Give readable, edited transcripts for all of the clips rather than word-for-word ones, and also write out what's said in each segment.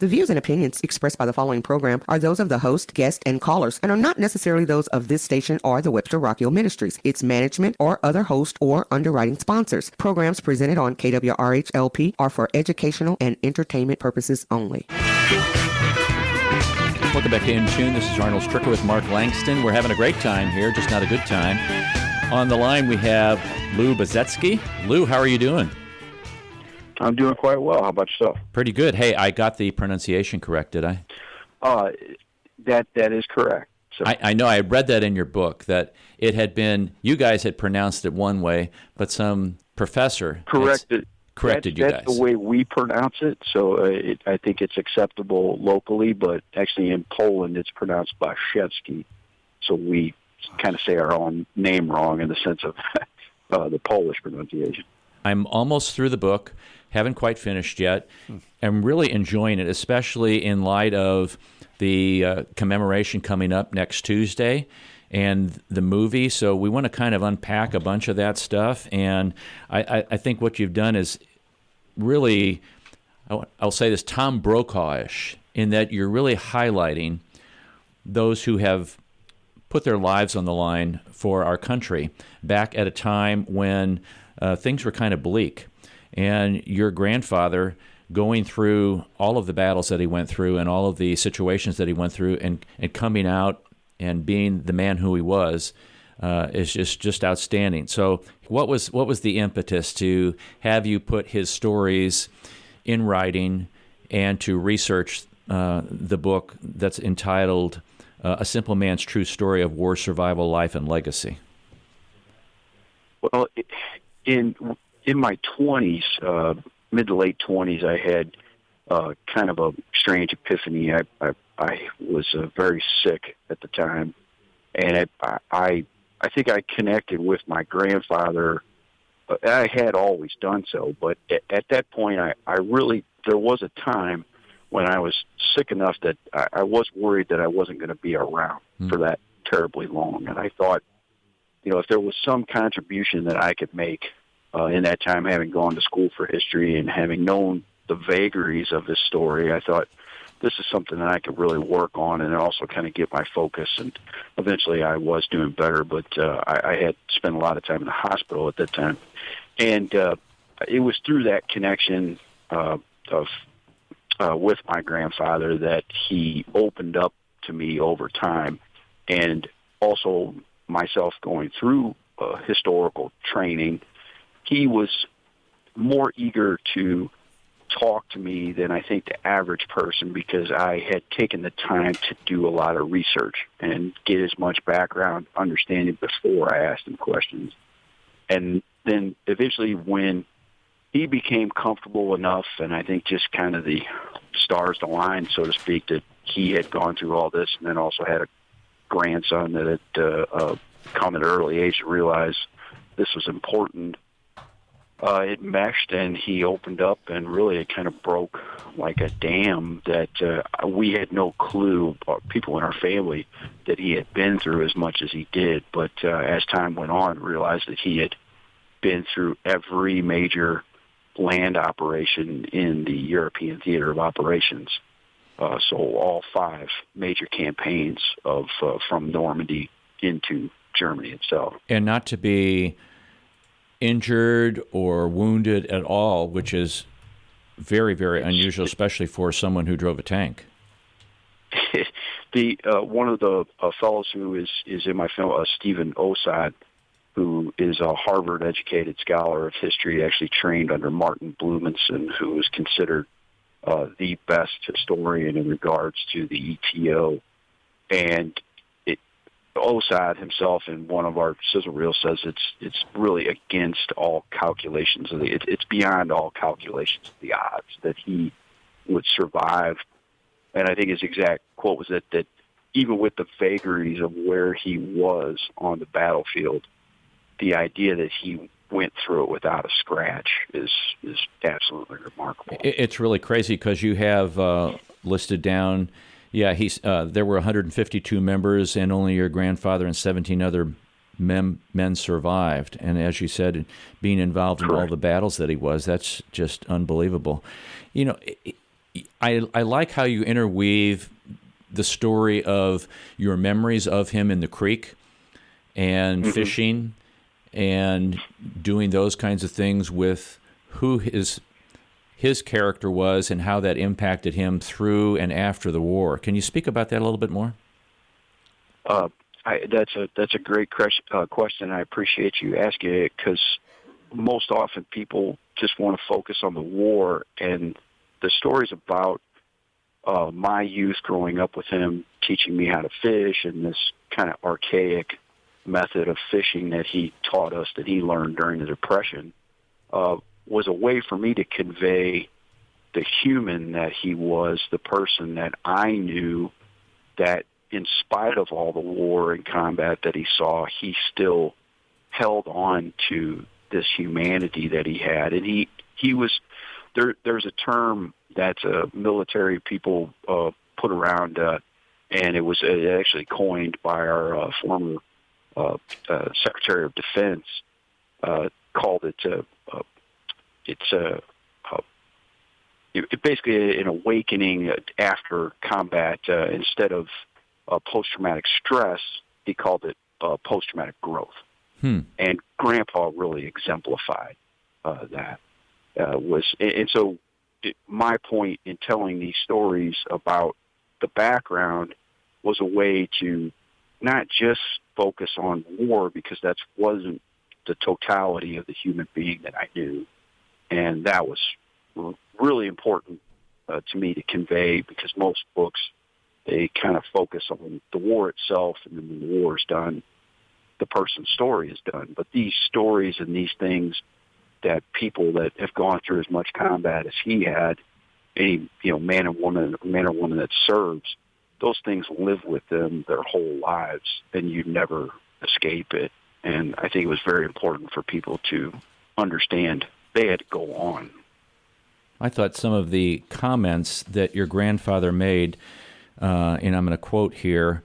The views and opinions expressed by the following program are those of the host, guest, and callers and are not necessarily those of this station or the Webster Rockhill Ministries, its management, or other host or underwriting sponsors. Programs presented on KWRH-LP are for educational and entertainment purposes only. Welcome back to In Tune. This is Arnold Stricker with Mark Langston. We're having a great time here, just not a good time. On the line, we have Lou Baczewski. Lou, how are you doing? I'm doing quite well. How about yourself? Pretty good. Hey, I got the pronunciation correct, did I? That is correct. So. I know. I read that in your book, that it had been, you guys had pronounced it one way, but some professor corrected you guys. That's the way we pronounce it, so I think it's acceptable locally, but actually in Poland it's pronounced Baczewski, so we kind of say our own name wrong in the sense of the Polish pronunciation. I'm almost through the book, haven't quite finished yet. I'm really enjoying it, especially in light of the commemoration coming up next Tuesday and the movie. So we want to kind of unpack a bunch of that stuff. And I think what you've done is really, I'll say this, Tom Brokaw-ish, in that you're really highlighting those who have put their lives on the line for our country back at a time when things were kind of bleak. And your grandfather going through all of the battles that he went through and all of the situations that he went through and coming out and being the man who he was is just outstanding. So what was the impetus to have you put his stories in writing and to research the book that's entitled A Simple Man's True Story of War, Survival, Life, and Legacy? Well, in my 20s, mid to late 20s, I had kind of a strange epiphany. I was very sick at the time, and I think I connected with my grandfather. I had always done so, but at that point, I really, there was a time when I was sick enough that I was worried that I wasn't going to be around for that terribly long. And I thought, if there was some contribution that I could make in that time, having gone to school for history and having known the vagaries of this story, I thought this is something that I could really work on and also kind of get my focus. And eventually I was doing better, but I had spent a lot of time in the hospital at that time. And it was through that connection with my grandfather that he opened up to me over time, and also myself going through historical training. He was more eager to talk to me than I think the average person, because I had taken the time to do a lot of research and get as much background understanding before I asked him questions. And then eventually when he became comfortable enough, and I think just kind of the stars aligned, so to speak, that he had gone through all this and then also had a grandson that had come at an early age to realize this was important. It meshed, and he opened up, and really it kind of broke like a dam that we had no clue, people in our family, that he had been through as much as he did. But as time went on, realized that he had been through every major land operation in the European theater of operations. So all 5 major campaigns of from Normandy into Germany itself. And not to be injured or wounded at all, which is very, very unusual, especially for someone who drove a tank. One of the fellows who is in my film, Stephen Osad, who is a Harvard-educated scholar of history, actually trained under Martin Blumenson, who is considered the best historian in regards to the ETO. And Osad himself in one of our sizzle reels says it's really against all calculations of it's beyond all calculations of the odds that he would survive. And I think his exact quote was that even with the vagaries of where he was on the battlefield, the idea that he went through it without a scratch is absolutely remarkable. It's really crazy because you have listed down. Yeah, there were 152 members, and only your grandfather and 17 other men survived. And as you said, being involved in all the battles that he was, that's just unbelievable. I like how you interweave the story of your memories of him in the creek and fishing and doing those kinds of things with who his character was and how that impacted him through and after the war. Can you speak about that a little bit more? That's a great question. I appreciate you asking it, because most often people just want to focus on the war, and the stories about my youth growing up with him, teaching me how to fish, and this kind of archaic method of fishing that he taught us, that he learned during the Depression, was a way for me to convey the human that he was, the person that I knew, that in spite of all the war and combat that he saw, he still held on to this humanity that he had. And he was, there's a term that military people put around, and it was actually coined by our former Secretary of Defense, called it, it's basically an awakening after combat. Instead of post-traumatic stress, he called it post-traumatic growth. And Grandpa really exemplified that. So my point in telling these stories about the background was a way to not just focus on war, because that wasn't the totality of the human being that I knew. And that was really important to me to convey, because most books, they kind of focus on the war itself, and then when the war is done, the person's story is done. But these stories and these things that people that have gone through as much combat as he had, any man or woman that serves, those things live with them their whole lives, and you never escape it. And I think it was very important for people to understand they had to go on. I thought some of the comments that your grandfather made, and I'm going to quote here,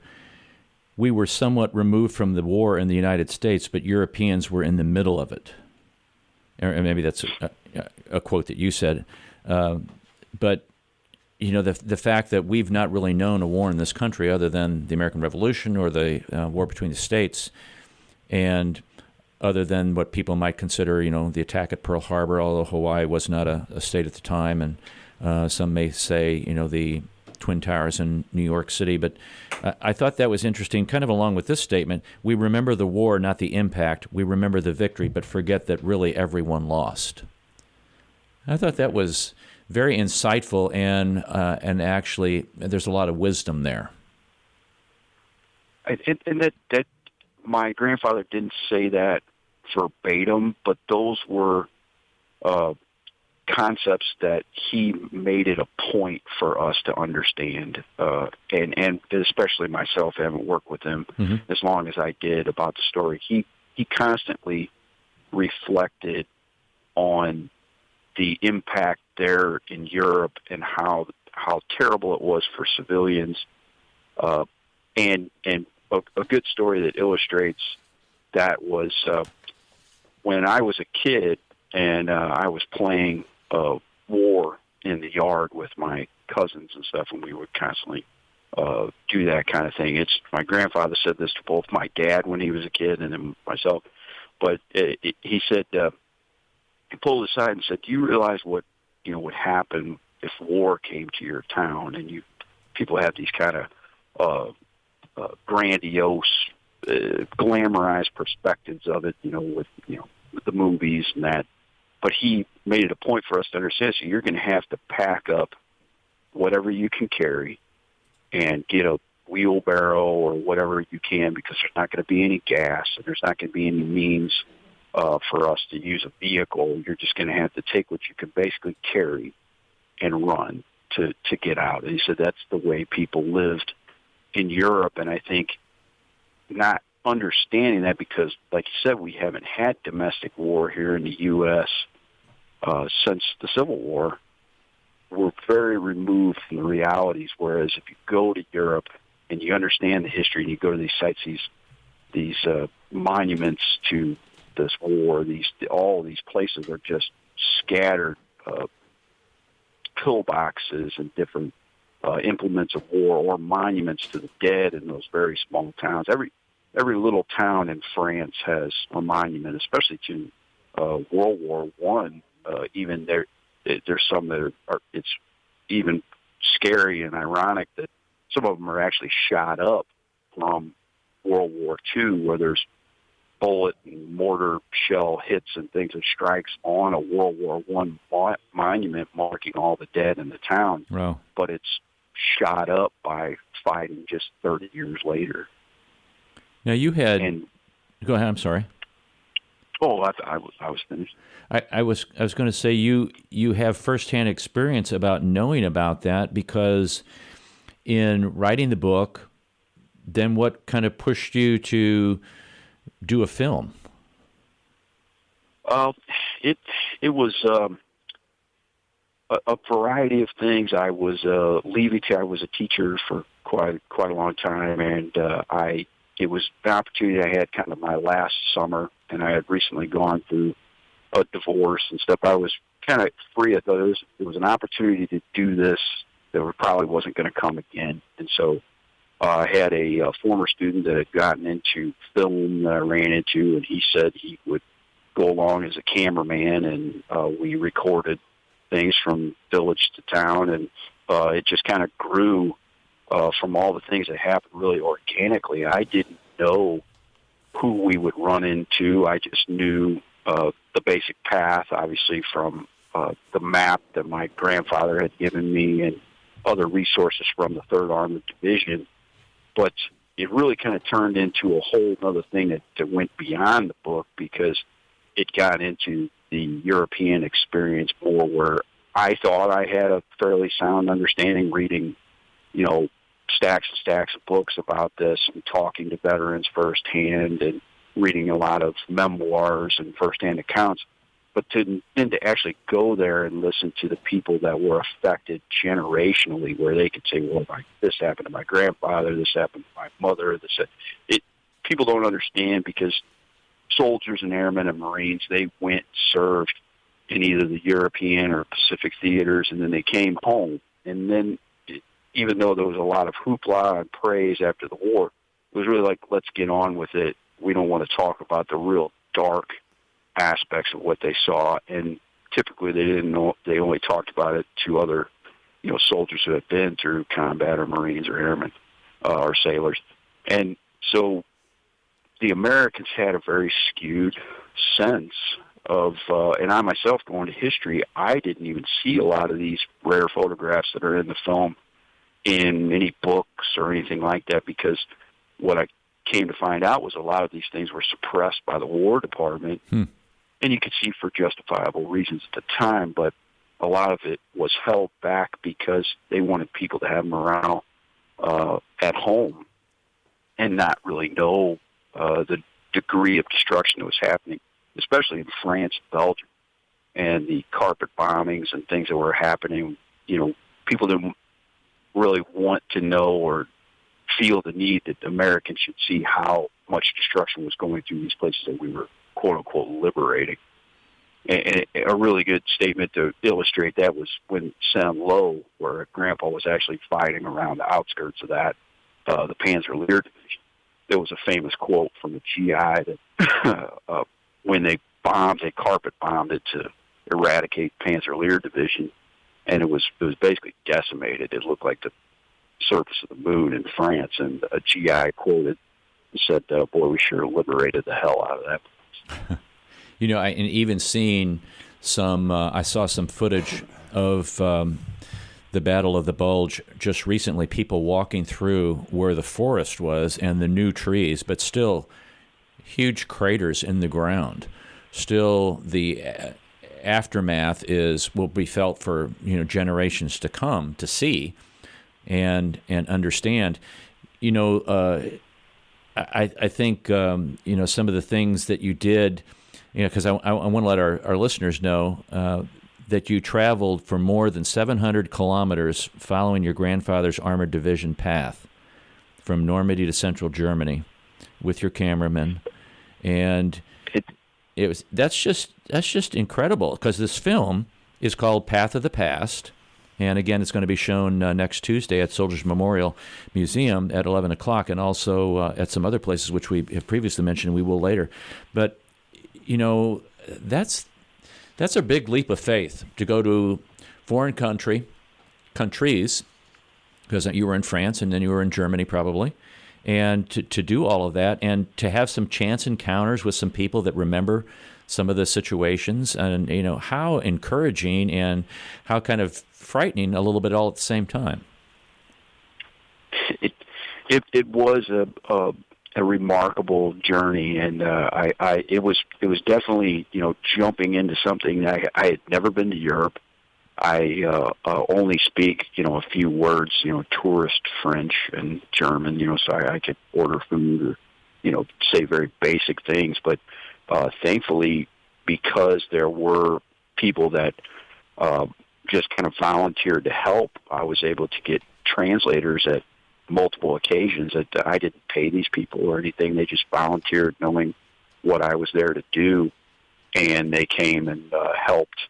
"We were somewhat removed from the war in the United States, but Europeans were in the middle of it." Or maybe that's a quote that you said. But, the fact that we've not really known a war in this country other than the American Revolution or the war between the states, and other than what people might consider, the attack at Pearl Harbor, although Hawaii was not a state at the time, and some may say, the Twin Towers in New York City. But I thought that was interesting, kind of along with this statement. We remember the war, not the impact. We remember the victory, but forget that really everyone lost. I thought that was very insightful, and actually there's a lot of wisdom there. And that my grandfather didn't say that verbatim, but those were concepts that he made it a point for us to understand, and especially myself, I haven't worked with him as long as I did about the story. He constantly reflected on the impact there in Europe and how terrible it was for civilians, and a good story that illustrates that was when I was a kid and I was playing war in the yard with my cousins and stuff, and we would constantly do that kind of thing. My grandfather said this to both my dad when he was a kid and then myself, but he said, he pulled aside and said, "Do you realize what would happen if war came to your town?" And people have these kind of grandiose, glamorized perspectives of it, with the movies and that. But he made it a point for us to understand, so you're going to have to pack up whatever you can carry and get a wheelbarrow or whatever you can, because there's not going to be any gas and there's not going to be any means for us to use a vehicle. You're just going to have to take what you can basically carry and run to get out. And he said that's the way people lived in Europe. And I think not understanding that, because, like you said, we haven't had domestic war here in the U.S. Since the Civil War. We're very removed from the realities, whereas if you go to Europe and you understand the history and you go to these sites, these monuments to this war, all these places are just scattered pillboxes and different implements of war or monuments to the dead in those very small towns. Every little town in France has a monument, especially to World War One. Even there's some that are. It's even scary and ironic that some of them are actually shot up from World War II, where there's bullet and mortar shell hits and things and strikes on a World War One monument marking all the dead in the town. Wow. But it's shot up by fighting just 30 years later. Now you had. Go ahead. I'm sorry. Oh, I was finished. I was going to say you have firsthand experience about knowing about that, because in writing the book, then what kind of pushed you to do a film? It was a variety of things. I was I was a teacher for quite a long time, and it was an opportunity I had kind of my last summer, and I had recently gone through a divorce and stuff. I was kind of free of those. It was an opportunity to do this that probably wasn't going to come again. And so I had a former student that had gotten into film that I ran into, and he said he would go along as a cameraman, and we recorded things from village to town, and it just kind of grew from all the things that happened really organically. I didn't know who we would run into. I just knew the basic path, obviously, from the map that my grandfather had given me and other resources from the 3rd Armored Division. But it really kind of turned into a whole other thing that went beyond the book, because it got into the European experience more, where I thought I had a fairly sound understanding, reading, stacks and stacks of books about this and talking to veterans firsthand and reading a lot of memoirs and firsthand accounts. But then to actually go there and listen to the people that were affected generationally, where they could say, well, this happened to my grandfather, this happened to my mother. People don't understand, because soldiers and airmen and Marines, they went and served in either the European or Pacific theaters, and then they came home. And then, even though there was a lot of hoopla and praise after the war, it was really like, let's get on with it. We don't want to talk about the real dark aspects of what they saw. And typically they didn't know, they only talked about it to other, soldiers who had been through combat, or Marines or airmen or sailors. And so the Americans had a very skewed sense of, and I myself, going to history, I didn't even see a lot of these rare photographs that are in the film in any books or anything like that, because what I came to find out was a lot of these things were suppressed by the War Department, and you could see for justifiable reasons at the time, but a lot of it was held back because they wanted people to have morale at home and not really know the degree of destruction that was happening, especially in France and Belgium, and the carpet bombings and things that were happening. People didn't really want to know or feel the need that Americans should see how much destruction was going through these places that we were, quote-unquote, liberating. And a really good statement to illustrate that was when Saint-Lô, where Grandpa was actually fighting around the outskirts of that, the Panzer Lehr Division. There was a famous quote from the GI that when they carpet bombed it to eradicate Panzer Lehr Division, and it was basically decimated. It looked like the surface of the moon in France, and a GI quoted and said, boy, we sure liberated the hell out of that. And even seeing I saw some footage of the Battle of the Bulge just recently, people walking through where the forest was and the new trees, but still huge craters in the ground. Still, the aftermath will be felt for generations to come to see and understand. I think some of the things that you did, because I want to let our listeners know that you traveled for more than 700 kilometers following your grandfather's armored division path from Normandy to central Germany with your cameraman, and that's just incredible, because this film is called Path of the Past, And again, it's going to be shown next Tuesday at Soldiers Memorial Museum at 11 o'clock, and also at some other places, which we have previously mentioned, and we will later. But, that's a big leap of faith to go to foreign countries, because you were in France and then you were in Germany probably, and to do all of that and to have some chance encounters with some people that remember some of the situations, and how encouraging and how kind of frightening a little bit all at the same time. It was a remarkable journey, and it was definitely jumping into something that I had never been to Europe. I only speak a few words, tourist French and German, so I could order food or say very basic things, but thankfully, because there were people that just kind of volunteered to help, I was able to get translators at multiple occasions. That I didn't pay these people or anything. They just volunteered, knowing what I was there to do, and they came and helped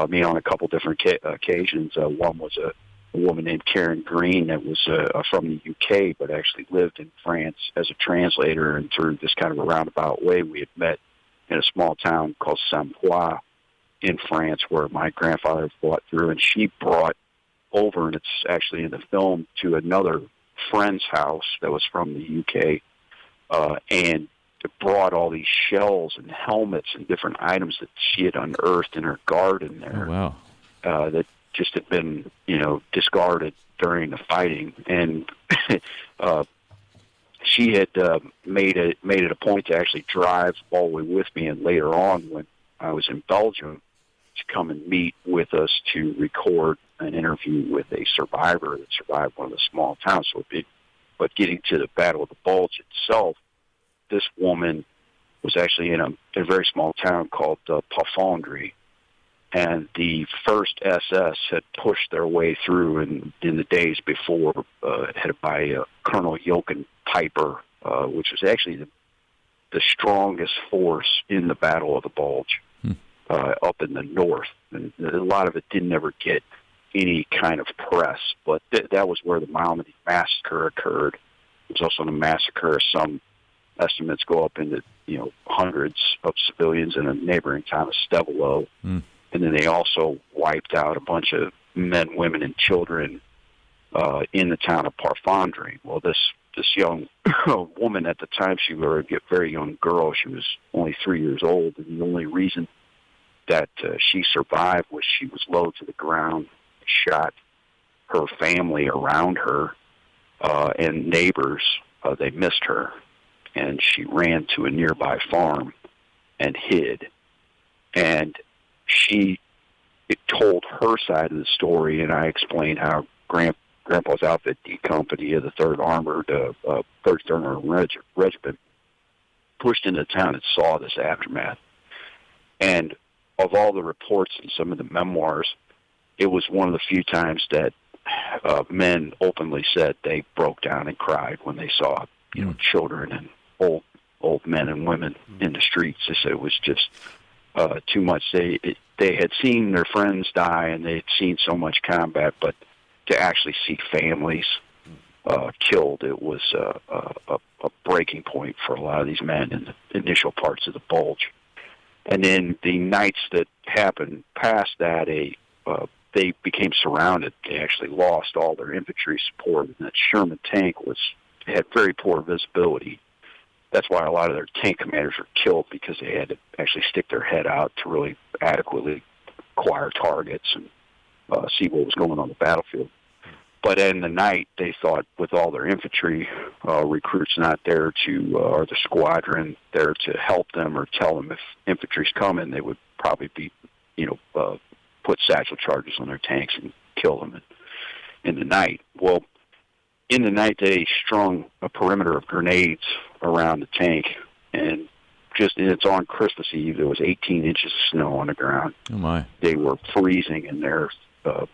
me on a couple different occasions. One was a woman named Karen Green that was from the UK, but actually lived in France as a translator, and through this kind of a roundabout way, we had met in a small town called Saint-Poix in France, where my grandfather fought through, and she brought over, and it's actually in the film, to another friend's house that was from the UK, and brought all these shells and helmets and different items that she had unearthed in her garden there. Oh, wow. That just had been, discarded during the fighting, and she had made it a point to actually drive all the way with me, and later on, when I was in Belgium, to come and meet with us to record an interview with a survivor that survived one of the small towns. But getting to the Battle of the Bulge itself, this woman was actually in a very small town called Pafondry, and the first SS had pushed their way through in the days before, headed by Colonel Jochen Piper, which was actually the strongest force in the Battle of the Bulge up in the north. And a lot of it didn't ever get any kind of press, but that was where the Malmedy massacre occurred. It was also a massacre. Some estimates go up into hundreds of civilians in a neighboring town of Stevelo. And then they also wiped out a bunch of men, women, and children in the town of Pafondry. Well, this young woman at the time, she was a very young girl. She was only 3 years old, and the only reason that she survived was she was low to the ground, shot her family around her, and neighbors. They missed her, and she ran to a nearby farm and hid. And she told her side of the story, and I explained how Grandpa's outfit, D Company of the 3rd Armored, 3rd Armored Regiment, pushed into town and saw this aftermath. And of all the reports and some of the memoirs, it was one of the few times that men openly said they broke down and cried when they saw, children and old men and women in the streets. They said it was just too much. They had seen their friends die, and they had seen so much combat, but to actually see families killed, it was a breaking point for a lot of these men in the initial parts of the Bulge. And then the nights that happened past that, they became surrounded. They actually lost all their infantry support, and that Sherman tank had very poor visibility. That's why a lot of their tank commanders were killed, because they had to actually stick their head out to really adequately acquire targets and see what was going on the battlefield. But in the night, they thought with all their infantry recruits not there or the squadron there to help them or tell them if infantry's coming, they would probably be, put satchel charges on their tanks and kill them in the night. Well, in the night, they strung a perimeter of grenades around the tank, and it's on Christmas Eve. There was 18 inches of snow on the ground. Oh, my. They were freezing in there.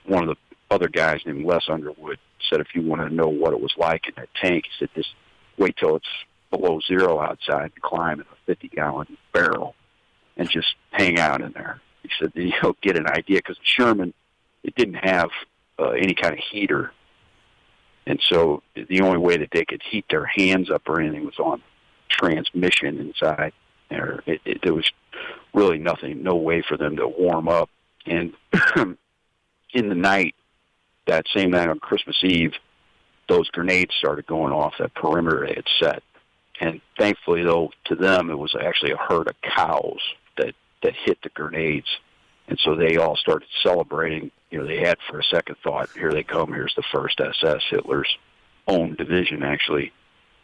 One of the other guys named Les Underwood said if you wanted to know what it was like in that tank, he said, just wait till it's below zero outside and climb in a 50-gallon barrel and just hang out in there. He said, you'll get an idea, because Sherman, it didn't have any kind of heater. And so the only way that they could heat their hands up or anything was on transmission inside. There was really nothing, no way for them to warm up. And in the night, that same night on Christmas Eve, those grenades started going off that perimeter they had set. And thankfully, though, to them, it was actually a herd of cows that hit the grenades. And so they all started celebrating. You know, they had for a second thought, here they come, here's the 1st SS, Hitler's own division, actually.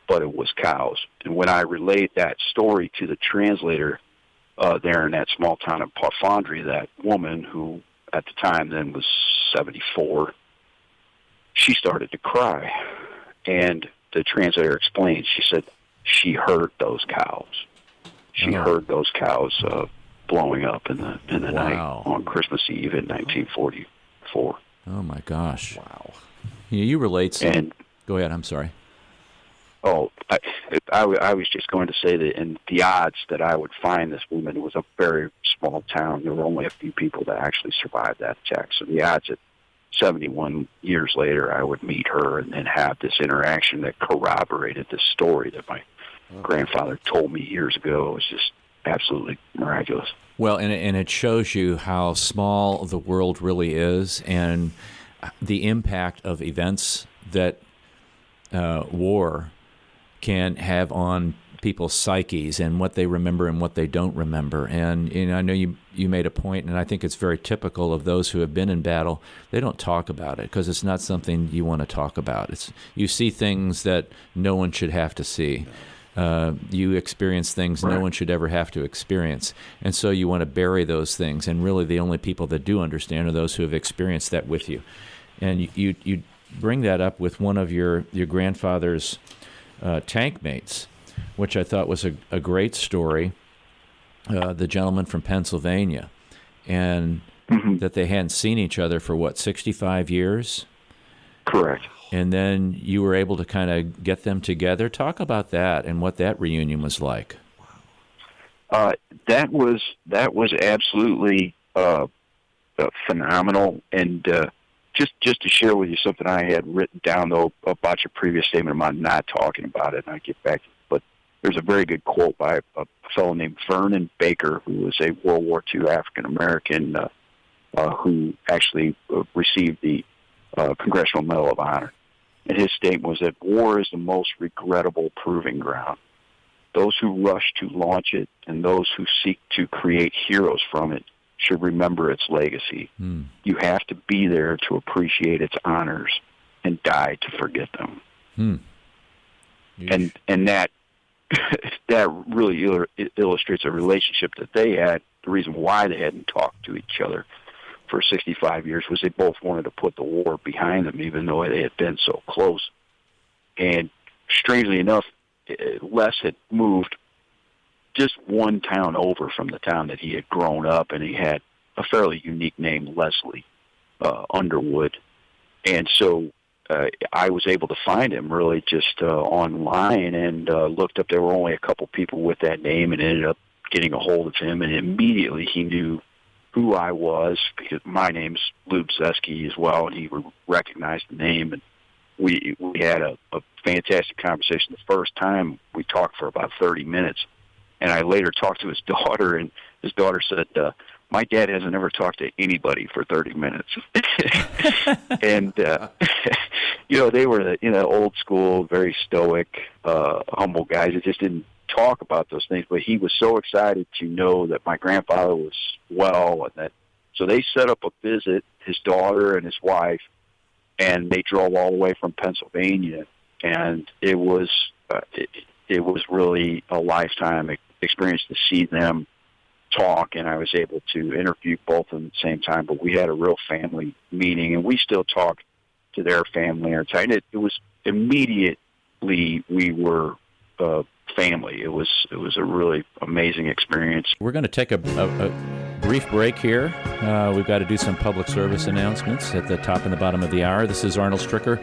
But it was cows. And when I relayed that story to the translator there in that small town of Parfondre, that woman who at the time then was 74, she started to cry. And the translator explained, she said she heard those cows. She heard those cows blowing up in the night on Christmas Eve in 1944. Oh, my gosh. Wow. Yeah, you relate. Go ahead. I'm sorry. Oh, I was just going to say that in the odds that I would find this woman, it was a very small town. There were only a few people that actually survived that attack. So the odds that 71 years later I would meet her and then have this interaction that corroborated this story that my grandfather told me years ago was just absolutely miraculous. Well, and it shows you how small the world really is, and the impact of events that war can have on people's psyches and what they remember and what they don't remember. And I know you made a point, and I think it's very typical of those who have been in battle. They don't talk about it because it's not something you want to talk about. You see things that no one should have to see. You experience things no one should ever have to experience. And so you want to bury those things. And really the only people that do understand are those who have experienced that with you. And you bring that up with one of your grandfather's tank mates, which I thought was a great story, the gentleman from Pennsylvania, and that they hadn't seen each other for, 65 years? Correct. And then you were able to kind of get them together. Talk about that and what that reunion was like. That was absolutely phenomenal. And just to share with you something I had written down, though, about your previous statement about not talking about it, and I'll get back to it. But there's a very good quote by a fellow named Vernon Baker, who was a World War II African-American who actually received the Congressional Medal of Honor. And his statement was that war is the most regrettable proving ground. Those who rush to launch it and those who seek to create heroes from it should remember its legacy. You have to be there to appreciate its honors and die to forget them. And that that really illustrates a relationship that they had. The reason why they hadn't talked to each other for 65 years was they both wanted to put the war behind them, even though they had been so close. And strangely enough, Les had moved just one town over from the town that he had grown up, and he had a fairly unique name, Leslie Underwood. And so I was able to find him really just online and looked up. There were only a couple people with that name, and ended up getting a hold of him, and immediately he knew who I was, because my name's Lou Baczewski as well, and he recognized the name. And we had a fantastic conversation. The first time we talked for about 30 minutes, and I later talked to his daughter, and his daughter said, my dad hasn't ever talked to anybody for 30 minutes. And, they were, old school, very stoic, humble guys that just didn't talk about those things, but he was so excited to know that my grandfather was well, and that so they set up a visit, his daughter and his wife, and they drove all the way from Pennsylvania, and it was really a lifetime experience to see them talk, and I was able to interview both of them at the same time. But we had a real family meeting, and we still talk to their family. And it was immediately we were family. It was a really amazing experience. We're going to take a brief break here. We've got to do some public service announcements at the top and the bottom of the hour. This is Arnold Stricker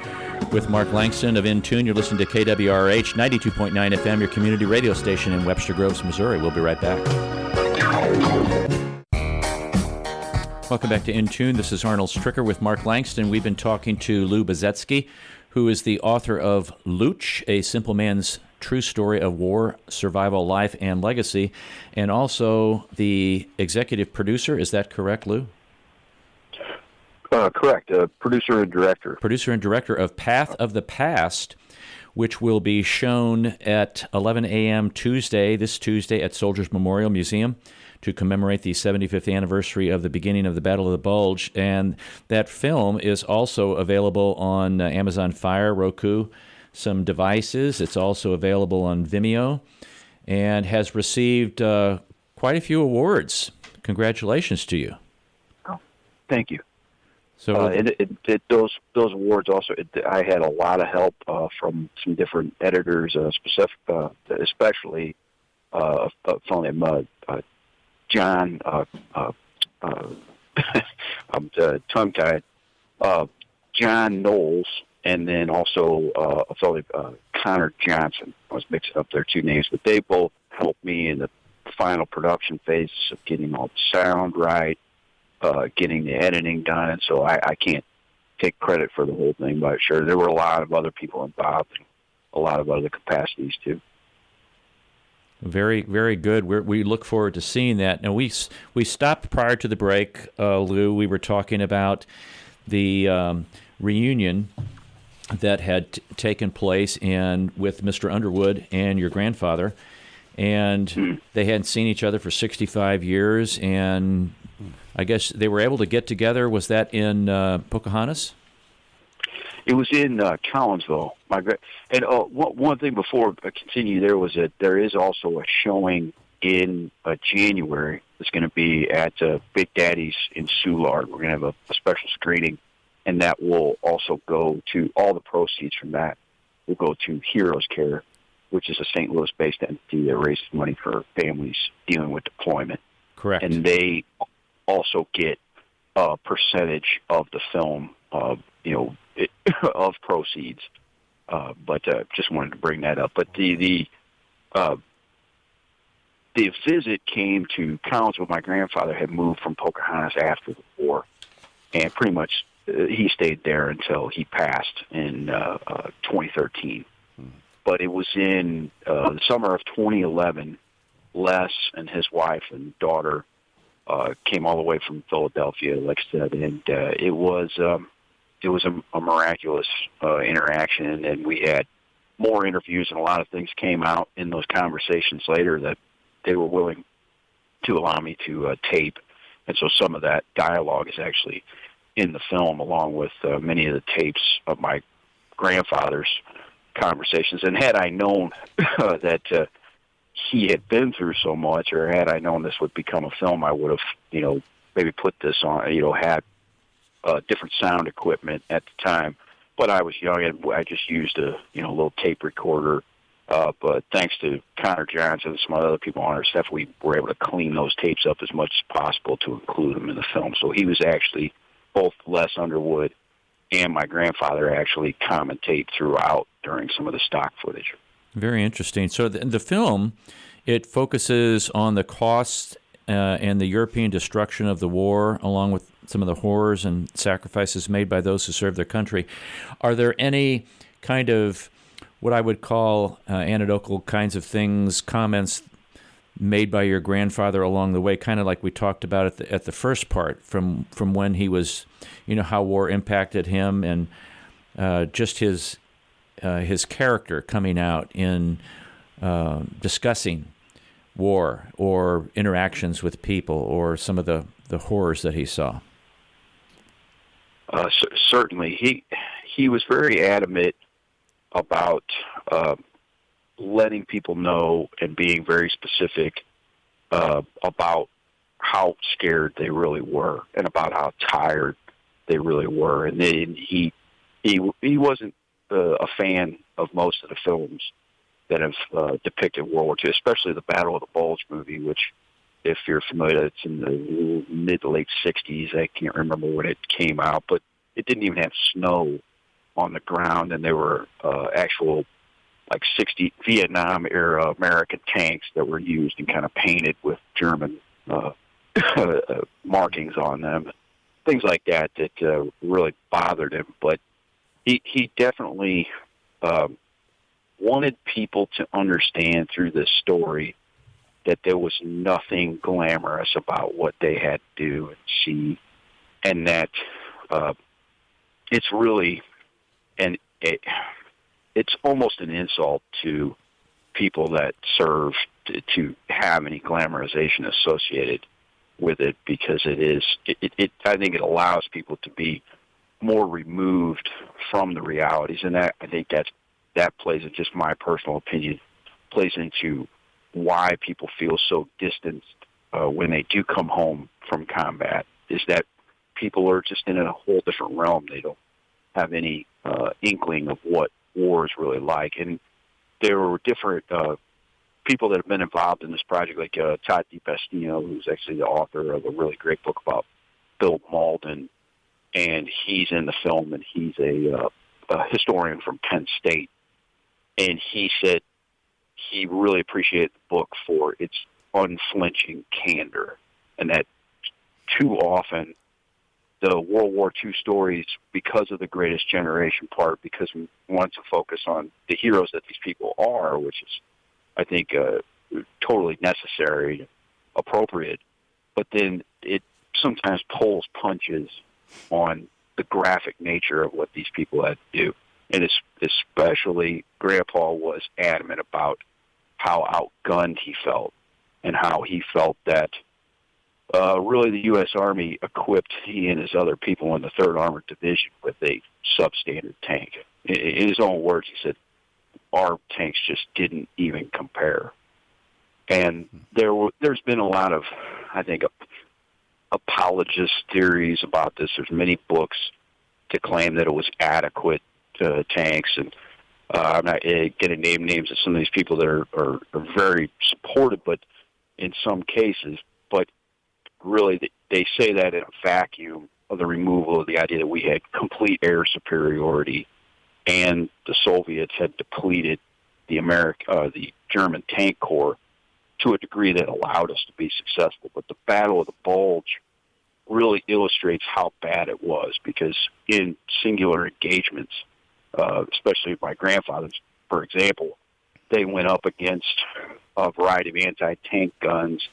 with Mark Langston of In Tune. You're listening to KWRH 92.9 FM, your community radio station in Webster Groves, Missouri. We'll be right back. Welcome back to In Tune. This is Arnold Stricker with Mark Langston. We've been talking to Lou Baczewski, who is the author of Louch, A Simple Man's True Story of War, Survival, Life, and Legacy, and also the executive producer. Is that correct, Lou? Correct. Producer and director. Producer and director of Path of the Past, which will be shown at 11 a.m. this Tuesday at Soldiers Memorial Museum to commemorate the 75th anniversary of the beginning of the Battle of the Bulge. And that film is also available on Amazon Fire, Roku, some devices. It's also available on Vimeo and has received quite a few awards. Congratulations to you. Oh, thank you. So those awards also, I had a lot of help from some different editors, especially a fellow named John, I'm tongue-tied, John Knowles, and then also a fellow Connor Johnson. I was mixing up their two names, but they both helped me in the final production phases of getting all the sound right, getting the editing done, and so I can't take credit for the whole thing, but sure, there were a lot of other people involved in a lot of other capacities, too. Very, very good. We look forward to seeing that. Now, we stopped prior to the break, Lou. We were talking about the reunion that had taken place with Mr. Underwood and your grandfather, and they hadn't seen each other for 65 years, and I guess they were able to get together. Was that in Pocahontas? It was in Collinsville. One thing before I continue, there is also a showing in January. It's going to be at Big Daddy's in Soulard. We're going to have a special screening, and that will also go to all the proceeds from that will go to Heroes Care, which is a St. Louis-based entity that raises money for families dealing with deployment. Correct. And they also get a percentage of the film, of proceeds. But just wanted to bring that up. But the visit came to Collinsville. My grandfather had moved from Pocahontas after the war, and pretty much he stayed there until he passed in 2013. But it was in the summer of 2011. Les and his wife and daughter came all the way from Philadelphia, like I said, and it was a miraculous interaction, and we had more interviews, and a lot of things came out in those conversations later that they were willing to allow me to tape, and so some of that dialogue is actually in the film, along with many of the tapes of my grandfather's conversations. And had I known that he had been through so much, or had I known this would become a film, I would have, maybe put this on, had different sound equipment at the time. But I was young, and I just used a, little tape recorder. But thanks to Connor Johnson and some other people on our staff, we were able to clean those tapes up as much as possible to include them in the film. So he was actually, both Les Underwood and my grandfather actually commentate throughout during some of the stock footage. Very interesting. So the film, it focuses on the costs and the European destruction of the war, along with some of the horrors and sacrifices made by those who served their country. Are there any kind of what I would call anecdotal kinds of things, comments made by your grandfather along the way, kind of like we talked about at the first part, from when he was, how war impacted him, and just his character coming out in discussing war or interactions with people or some of the horrors that he saw? Certainly. He was very adamant about letting people know and being very specific about how scared they really were and about how tired they really were. And then he wasn't a fan of most of the films that have depicted World War II, especially the Battle of the Bulge movie, which, if you're familiar, it's in the mid to late 60s. I can't remember when it came out, but it didn't even have snow on the ground, and there were actual 60 Vietnam-era American tanks that were used and kind of painted with German markings on them, things like that really bothered him. But he definitely wanted people to understand through this story that there was nothing glamorous about what they had to do and see, and that it's really it's almost an insult to people that serve to have any glamorization associated with it, because I think it allows people to be more removed from the realities, and that I think that plays, in just my personal opinion, plays into why people feel so distanced when they do come home from combat, is that people are just in a whole different realm. They don't have any inkling of what war is really like. And there were different people that have been involved in this project, like Todd DiPastino, who's actually the author of a really great book about Bill Malden, and he's in the film, and he's a historian from Penn State. And he said he really appreciated the book for its unflinching candor, and that too often the World War II stories, because of the Greatest Generation part, because we want to focus on the heroes that these people are, which is, I think, totally necessary, appropriate, but then it sometimes pulls punches on the graphic nature of what these people had to do. And especially Grandpa was adamant about how outgunned he felt, and how he felt that really the U.S. Army equipped he and his other people in the 3rd Armored Division with a substandard tank. In his own words, he said, our tanks just didn't even compare. And there's been a lot of, I think, apologist theories about this. There's many books to claim that it was adequate tanks, and I'm not going to name names of some of these people that are very supportive, but in some cases, but really they say that in a vacuum of the removal of the idea that we had complete air superiority, and the Soviets had depleted the German tank corps to a degree that allowed us to be successful. But the Battle of the Bulge really illustrates how bad it was, because in singular engagements, especially my grandfather's, for example, they went up against a variety of anti-tank guns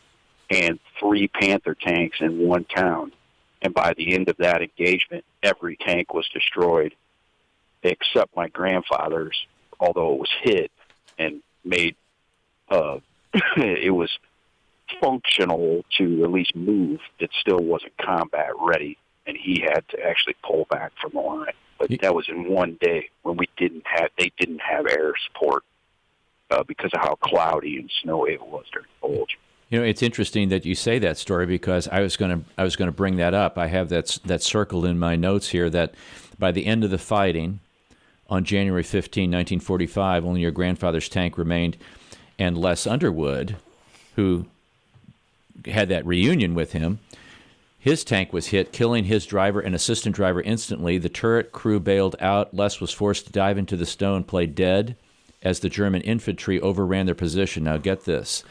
and 3 Panther tanks in one town. And by the end of that engagement, every tank was destroyed except my grandfather's, although it was hit and made it was functional to at least move. It still wasn't combat ready, and he had to actually pull back from the line. But that was in one day when they didn't have air support because of how cloudy and snowy it was during the Bulge. You know, it's interesting that you say that story, because I was going to bring that up. I have that circled in my notes here, that by the end of the fighting on January 15, 1945, only your grandfather's tank remained, and Les Underwood, who had that reunion with him, his tank was hit, killing his driver and assistant driver instantly. The turret crew bailed out. Les was forced to dive into the snow and play dead as the German infantry overran their position. Now get this.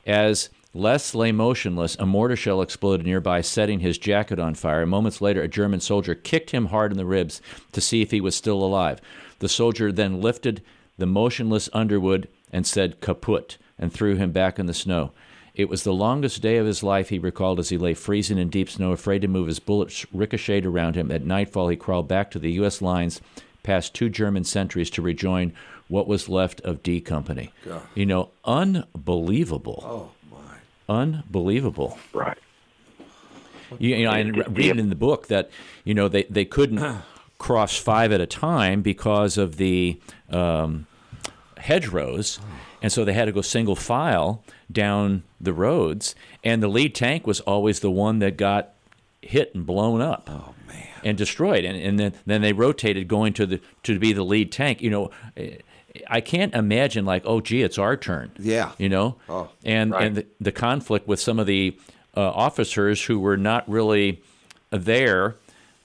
As Les lay motionless, a mortar shell exploded nearby, setting his jacket on fire. Moments later, a German soldier kicked him hard in the ribs to see if he was still alive. The soldier then lifted the motionless Underwood and said kaput, and threw him back in the snow. It was the longest day of his life, he recalled, as he lay freezing in deep snow, afraid to move. His bullets ricocheted around him. At nightfall, he crawled back to the U.S. lines, past 2 German sentries, to rejoin what was left of D Company. God. You know, unbelievable. Oh, my. Unbelievable. Right. You know, I read in the book that, you know, they couldn't cross 5 at a time because of the hedgerows, and so they had to go single file down the roads, and the lead tank was always the one that got hit and blown up. Oh, man. And destroyed, and then they rotated going to be the lead tank. You know, I can't imagine, like, oh gee, it's our turn. Yeah. You know, and the conflict with some of the officers who were not really there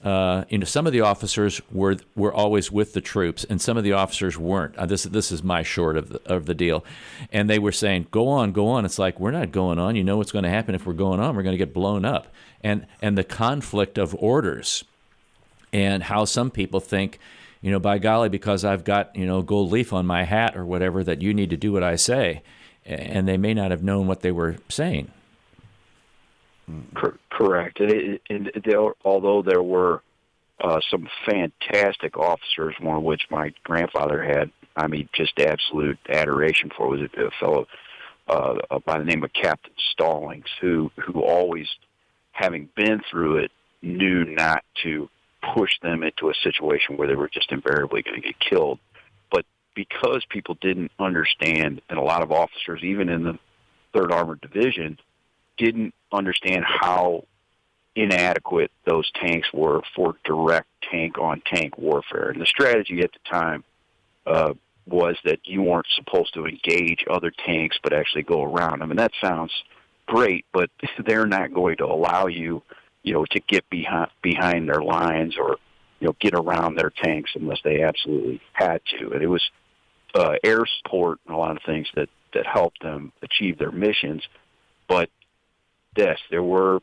some of the officers were always with the troops, and some of the officers weren't. This is my short of the deal, and they were saying, "Go on, go on." It's like, we're not going on. You know what's going to happen if we're going on? We're going to get blown up, and the conflict of orders, and how some people think, by golly, because I've got gold leaf on my hat or whatever, that you need to do what I say, and they may not have known what they were saying. Correct. Although there were some fantastic officers, one of which my grandfather had, just absolute adoration for, was a fellow by the name of Captain Stallings, who always, having been through it, knew not to push them into a situation where they were just invariably going to get killed. But because people didn't understand, and a lot of officers, even in the 3rd Armored Division, didn't understand how inadequate those tanks were for direct tank-on-tank warfare. And the strategy at the time was that you weren't supposed to engage other tanks but actually go around them. And that sounds great, but they're not going to allow you, to get behind their lines or, get around their tanks unless they absolutely had to. And it was air support and a lot of things that helped them achieve their missions. But yes, there were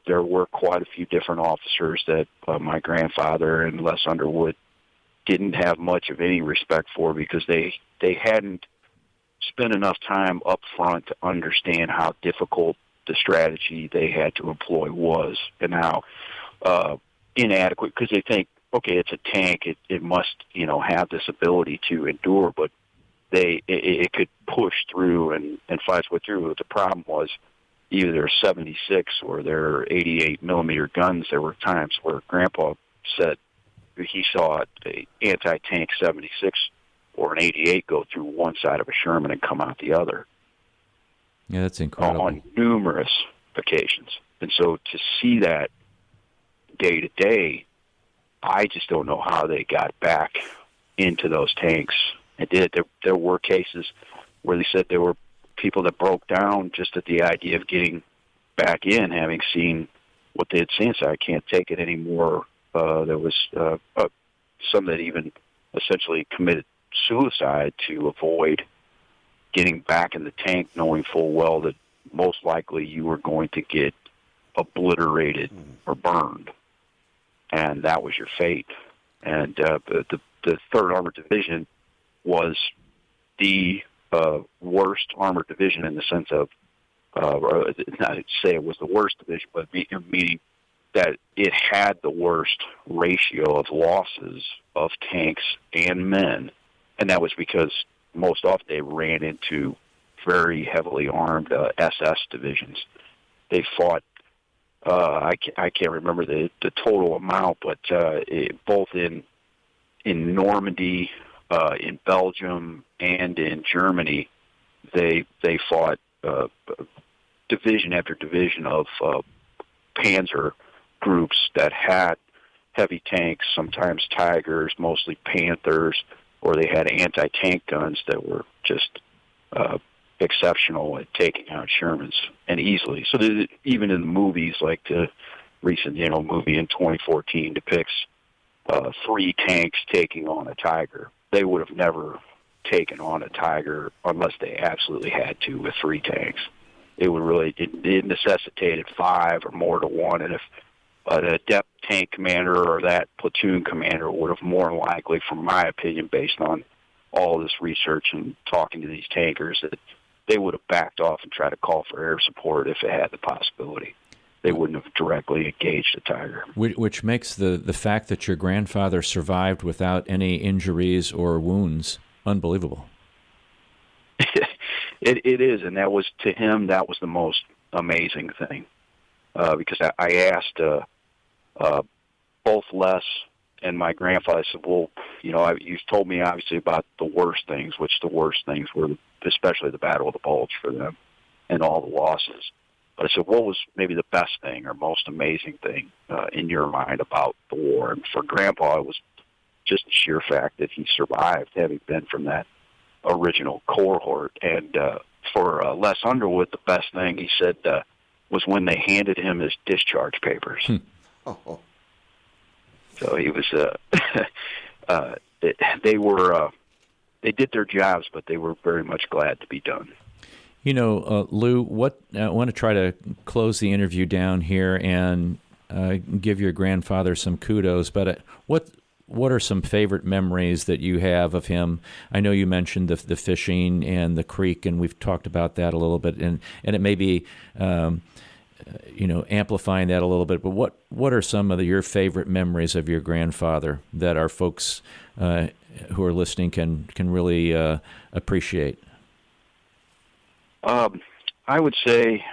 quite a few different officers that my grandfather and Les Underwood didn't have much of any respect for, because they hadn't spent enough time up front to understand how difficult the strategy they had to employ was, and how inadequate, because they think, okay, it's a tank, it must have this ability to endure, but it could push through and fight its way through. But the problem was, either their 76 or their 88 millimeter guns, there were times where Grandpa said he saw an anti-tank 76 or an 88 go through one side of a Sherman and come out the other. Yeah, that's incredible. On numerous occasions. And so to see that day to day, I just don't know how they got back into those tanks. And there were cases where they said there were people that broke down just at the idea of getting back in, having seen what they had seen. So I can't take it anymore. There was some that even essentially committed suicide to avoid getting back in the tank, knowing full well that most likely you were going to get obliterated or burned, and that was your fate. And the 3rd Armored Division was the worst armored division, in the sense of, not to say it was the worst division, but meaning that it had the worst ratio of losses of tanks and men. And that was because most often they ran into very heavily armed SS divisions. They fought, I can't remember the total amount, but both in Normandy, in Belgium, and in Germany, they fought division after division of panzer groups that had heavy tanks, sometimes Tigers, mostly Panthers, or they had anti-tank guns that were just exceptional at taking out Shermans, and easily. So even in the movies, like the recent movie in 2014 depicts 3 tanks taking on a Tiger. They would have never taken on a Tiger unless they absolutely had to with 3 tanks. It necessitated 5 or more to 1, and if the depth tank commander or that platoon commander would have more than likely, from my opinion, based on all this research and talking to these tankers, that they would have backed off and tried to call for air support if it had the possibility. They wouldn't have directly engaged the Tiger. Which makes the fact that your grandfather survived without any injuries or wounds unbelievable. It is, and that was, to him, that was the most amazing thing. Because I asked both Les and my grandfather, I said, well, you've told me obviously about the worst things, which the worst things were especially the Battle of the Bulge for them and all the losses. But I said, what was maybe the best thing or most amazing thing in your mind about the war? And for Grandpa, it was just the sheer fact that he survived, having been from that original cohort. And for Les Underwood, the best thing, he said, was when they handed him his discharge papers. Oh. So he was. They were. They did their jobs, but they were very much glad to be done. You know, Lou, I want to try to close the interview down here and give your grandfather some kudos. But what are some favorite memories that you have of him? I know you mentioned the fishing and the creek, and we've talked about that a little bit, and it may be amplifying that a little bit. But what are some of your favorite memories of your grandfather that our folks who are listening can really appreciate? I would say,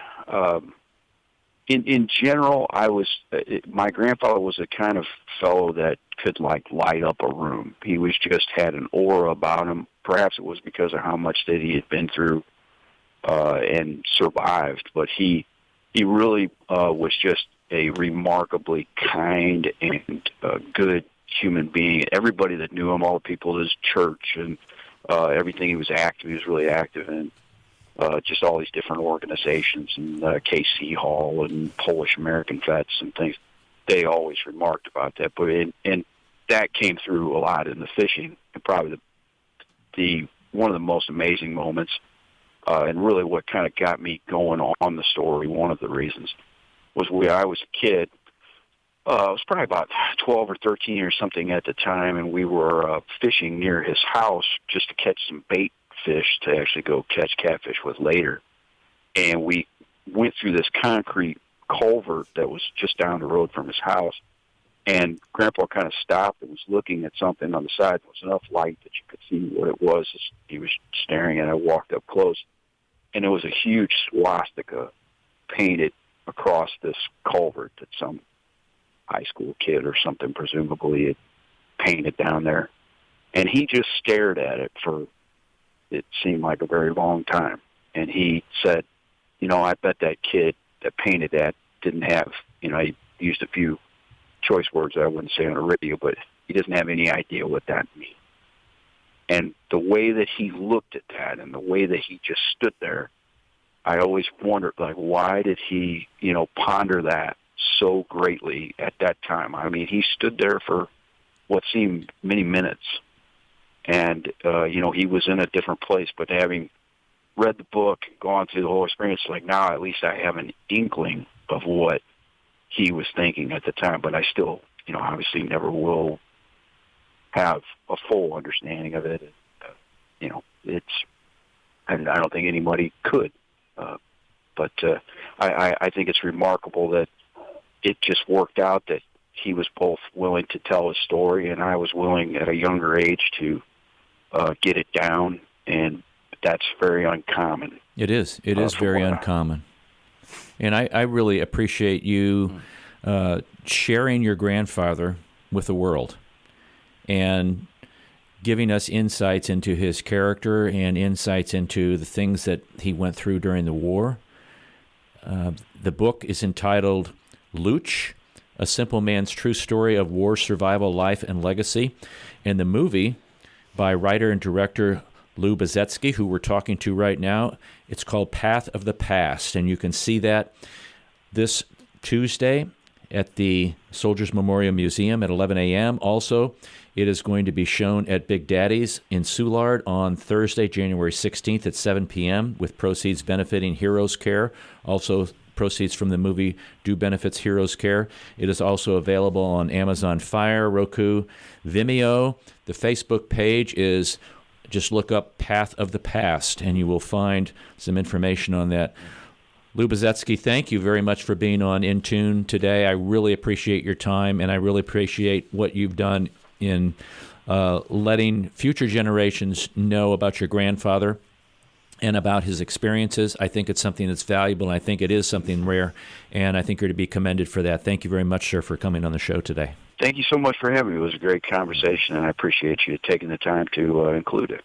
in general, my grandfather was a kind of fellow that could light up a room. He had an aura about him. Perhaps it was because of how much that he had been through and survived, but he really was just a remarkably kind and good human being. Everybody that knew him, all the people at his church and everything he was really active in. Just all these different organizations and KC Hall and Polish American Vets and things. They always remarked about that, and that came through a lot in the fishing. And probably the one of the most amazing moments, and really what kind of got me going on the story. One of the reasons was when I was a kid. I was probably about 12 or 13 or something at the time, and we were fishing near his house just to catch some bait fish to actually go catch catfish with later. And we went through this concrete culvert that was just down the road from his house, and Grandpa kind of stopped and was looking at something on the side. There was enough light that you could see what it was. He was staring, and I walked up close, and it was a huge swastika painted across this culvert that some high school kid or something presumably had painted down there. And he just stared at it for, it seemed like a very long time. And he said, I bet that kid that painted that didn't have, he used a few choice words that I wouldn't say on a radio, but he doesn't have any idea what that means. And the way that he looked at that and the way that he just stood there, I always wondered, why did he, ponder that so greatly at that time? I mean, he stood there for what seemed many minutes. And, he was in a different place, but having read the book, gone through the whole experience, now at least I have an inkling of what he was thinking at the time, but I still, obviously never will have a full understanding of it. And I don't think anybody could. But I think it's remarkable that it just worked out that he was both willing to tell his story, and I was willing at a younger age to get it down, and that's very uncommon. It is. It is very uncommon. And I really appreciate you sharing your grandfather with the world and giving us insights into his character and insights into the things that he went through during the war. The book is entitled Louch, A Simple Man's True Story of War Survival, Life, and Legacy. And the movie by writer and director Lou Baczewski, who we're talking to right now, it's called Path of the Past. And you can see that this Tuesday at the Soldiers Memorial Museum at 11 a.m. Also, it is going to be shown at Big Daddy's in Soulard on Thursday, January 16th at 7 p.m. with proceeds benefiting Heroes Care. Also, proceeds from the movie do benefits Heroes Care. It is also available on Amazon Fire, Roku, Vimeo. The Facebook page is, just look up Path of the Past, and you will find some information on that. Lou Baczewski, thank you very much for being on In Tune today. I really appreciate your time, and I really appreciate what you've done in letting future generations know about your grandfather and about his experiences. I think it's something that's valuable, and I think it is something rare, and I think you're to be commended for that. Thank you very much, sir, for coming on the show today. Thank you so much for having me. It was a great conversation, and I appreciate you taking the time to include it.